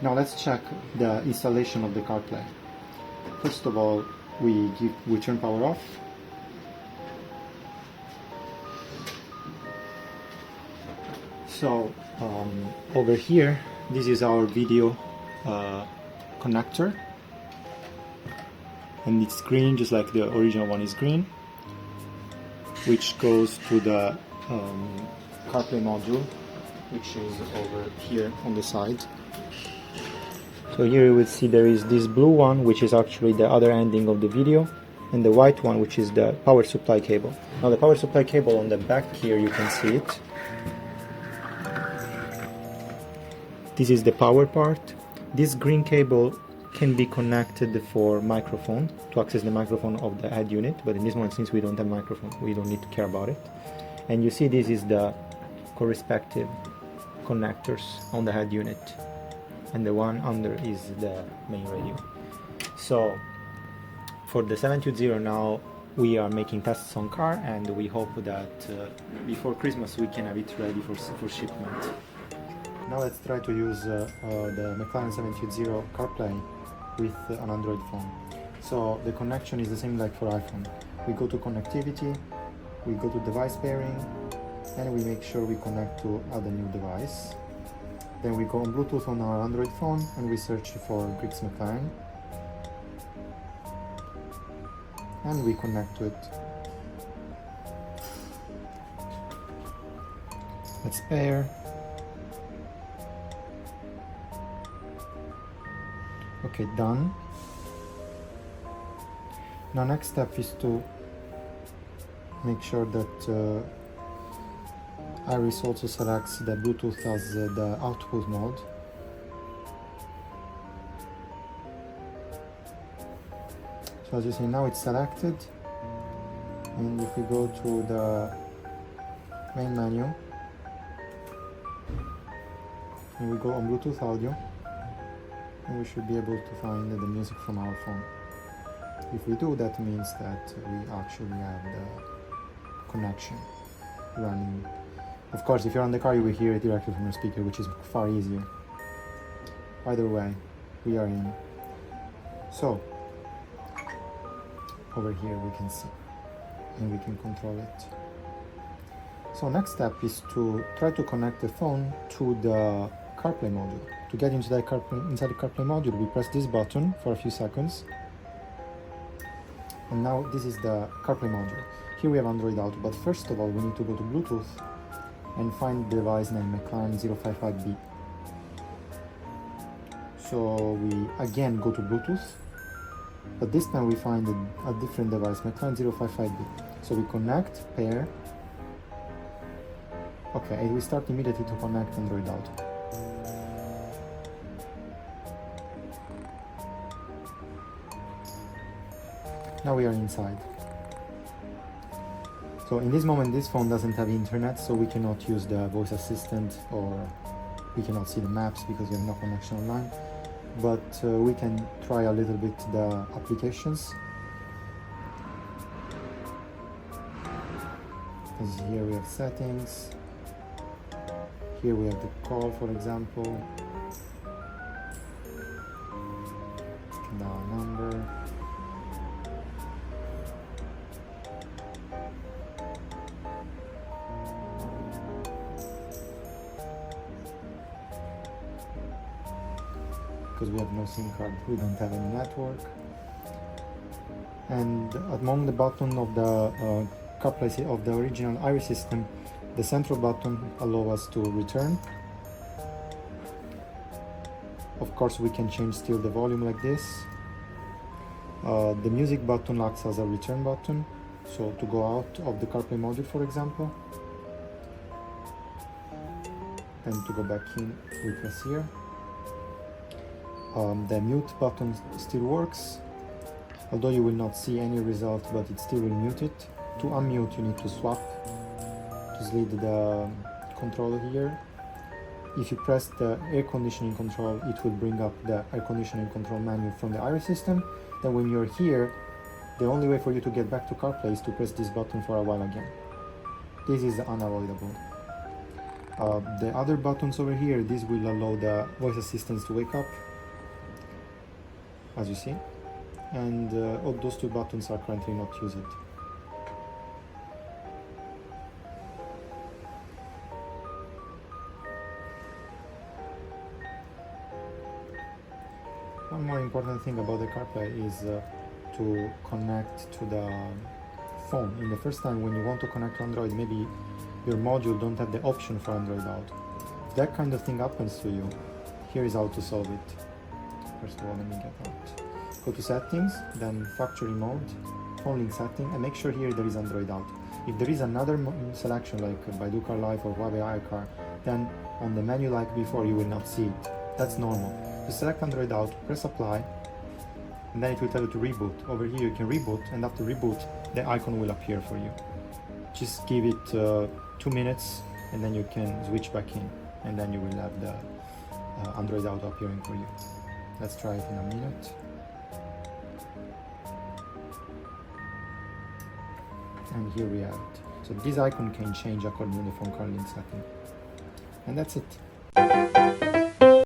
Now let's check the installation of the CarPlay. First of all, we turn power off. So over here, this is our video connector, and it's green just like the original one is green, which goes to the CarPlay module, which is over here on the side. So here you will see there is this blue one, which is actually the other ending of the video, and the white one, which is the power supply cable. Now the power supply cable on the back here, you can see it. This is the power part. This green cable can be connected for microphone, to access the microphone of the head unit, but in this one, since we don't have microphone, we don't need to care about it. And you see this is the correspective connectors on the head unit, and the one under is the main radio. So for the 720 now, we are making tests on car, and we hope that before Christmas we can have it ready for shipment. Now let's try to use the McLaren 720 CarPlay with an Android phone. So the connection is the same like for iPhone. We go to connectivity, we go to device pairing, and we make sure we connect to add a new device. Then we go on Bluetooth on our Android phone and we search for Greeks McLaren. And we connect to it. Let's pair. Okay, done. Now next step is to make sure that Iris also selects the Bluetooth as the output mode. So as you see, now it's selected, and if we go to the main menu and we go on Bluetooth audio, and we should be able to find the music from our phone. If we do, that means that we actually have the connection running. Of course, if you're on the car, you will hear it directly from your speaker, which is far easier. Either way, we are in. So over here we can see, and we can control it. So next step is to try to connect the phone to the CarPlay module. To get into the inside the CarPlay module, we press this button for a few seconds. And now this is the CarPlay module. Here we have Android Auto, but first of all we need to go to Bluetooth and find the device named McLaren 055B. So we again go to Bluetooth, but this time we find a different device, McLaren 055B. So we connect, pair. Okay, and we start immediately to connect Android Auto. Now we are inside. So in this moment this phone doesn't have internet, so we cannot use the voice assistant, or we cannot see the maps because we have no connection online. But we can try a little bit the applications. As here we have settings. Here we have the call, for example. Now number. Because we have no SIM card, we don't have any network. And among the button of the CarPlay of the original Iris system, the central button allows us to return. Of course, we can change still the volume like this. The music button acts as a return button, so to go out of the CarPlay module, for example. And to go back in, we press here. The mute button still works, although you will not see any result, but it still will mute it. To unmute, you need to swap, to select the controller here. If you press the air conditioning control, it will bring up the air conditioning control menu from the Iris system. Then when you're here, the only way for you to get back to CarPlay is to press this button for a while again. This is unavoidable. The other buttons over here, this will allow the voice assistants to wake up, as you see, and all those two buttons are currently not used. One more important thing about the CarPlay is to connect to the phone. In the first time when you want to connect to Android, maybe your module don't have the option for Android Auto. If that kind of thing happens to you, here is how to solve it. First of all, let me get out. Go to settings, then factory mode, phone link setting, and make sure here there is Android Auto. If there is another selection like Baidu Car Life or Huawei iCar, then on the menu like before you will not see it. That's normal. You select Android Auto, press apply, and then it will tell you to reboot. Over here you can reboot, and after reboot the icon will appear for you. Just give it 2 minutes and then you can switch back in, and then you will have the Android Auto appearing for you. Let's try it in a minute. And here we have it. So this icon can change according to the phone car link setting. And that's it.